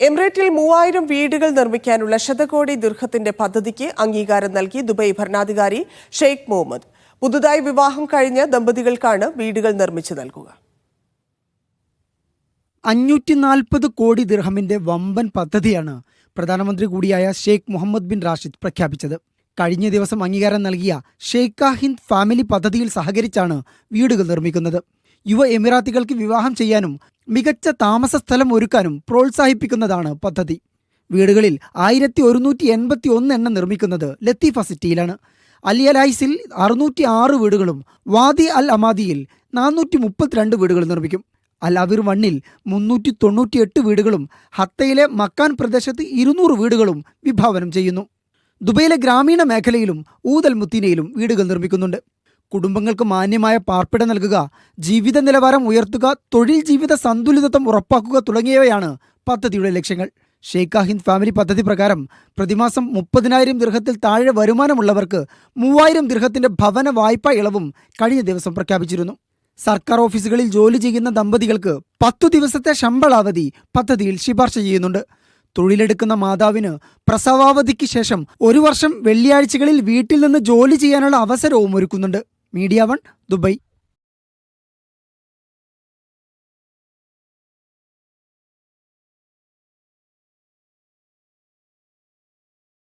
എമിറേറ്റിൽ 3000 വീടുകൾ നിർമ്മിക്കാനുള്ള ശതകോടി ദിർഹത്തിന്റെ പദ്ധതിക്ക് അംഗീകാരം നൽകി ദുബായ് ഭരണാധികാരി ഷെയ്ഖ് മുഹമ്മദ്. പുതുതായി വിവാഹം കഴിഞ്ഞ ദമ്പതികൾക്കാണ് വീടുകൾ നിർമ്മിച്ചു നൽകുക. 540 കോടി ദിർഹമിന്റെ വമ്പൻ പദ്ധതിയാണ് പ്രധാനമന്ത്രി കൂടിയായ ഷെയ്ഖ് മുഹമ്മദ് ബിൻ റാഷിദ് പ്രഖ്യാപിച്ചത്. കഴിഞ്ഞ ദിവസം അംഗീകാരം നൽകിയ ഷെയ്ഖ ഹിന്ദ് ഫാമിലി പദ്ധതിയിൽ സഹകരിച്ചാണ് വീടുകൾ നിർമ്മിക്കുന്നത്. യുവ എമിറാത്തികൾക്ക് വിവാഹം ചെയ്യാനും മികച്ച താമസ സ്ഥലം ഒരുക്കാനും പ്രോത്സാഹിപ്പിക്കുന്നതാണ് പദ്ധതി. വീടുകളിൽ 1181 എണ്ണം നിർമ്മിക്കുന്നത് ലത്തീഫ സിറ്റിയിലാണ്. അലിയലൈസിൽ 606 വീടുകളും വാദി അൽ അമാദിയിൽ 432 വീടുകൾ നിർമ്മിക്കും. അൽ അവിർ 1-ൽ 398 വീടുകളും ഹത്തയിലെ മക്കാൻ പ്രദേശത്ത് 200 വീടുകളും വിഭാവനം ചെയ്യുന്നു. ദുബൈയിലെ ഗ്രാമീണ മേഖലയിലും ഊദൽ മുത്തീനയിലും വീടുകൾ നിർമ്മിക്കുന്നുണ്ട്. കുടുംബങ്ങൾക്ക് മാന്യമായ പാർപ്പിടം നൽകുക, ജീവിത നിലവാരം ഉയർത്തുക, തൊഴിൽ ജീവിത സന്തുലിതത്വം ഉറപ്പാക്കുക തുടങ്ങിയവയാണ് പദ്ധതിയുടെ ലക്ഷ്യങ്ങൾ. ഷെയ്ഖ ഹിന്ദ് ഫാമിലി പദ്ധതി പ്രകാരം പ്രതിമാസം 30,000 ദിർഹത്തിൽ താഴെ വരുമാനമുള്ളവർക്ക് 3000 ദിർഹത്തിന്റെ ഭവന വായ്പാ ഇളവും കഴിഞ്ഞ ദിവസം പ്രഖ്യാപിച്ചിരുന്നു. സർക്കാർ ഓഫീസുകളിൽ ജോലി ചെയ്യുന്ന ദമ്പതികൾക്ക് 10 ദിവസത്തെ ശമ്പളാവധി പദ്ധതിയിൽ ശുപാർശ ചെയ്യുന്നുണ്ട്. തൊഴിലെടുക്കുന്ന മാതാവിന് പ്രസവാവധിക്ക് ശേഷം 1 വർഷം വെള്ളിയാഴ്ചകളിൽ വീട്ടിൽ നിന്ന് ജോലി ചെയ്യാനുള്ള അവസരവും ഒരുക്കുന്നുണ്ട്. Media 1 Dubai.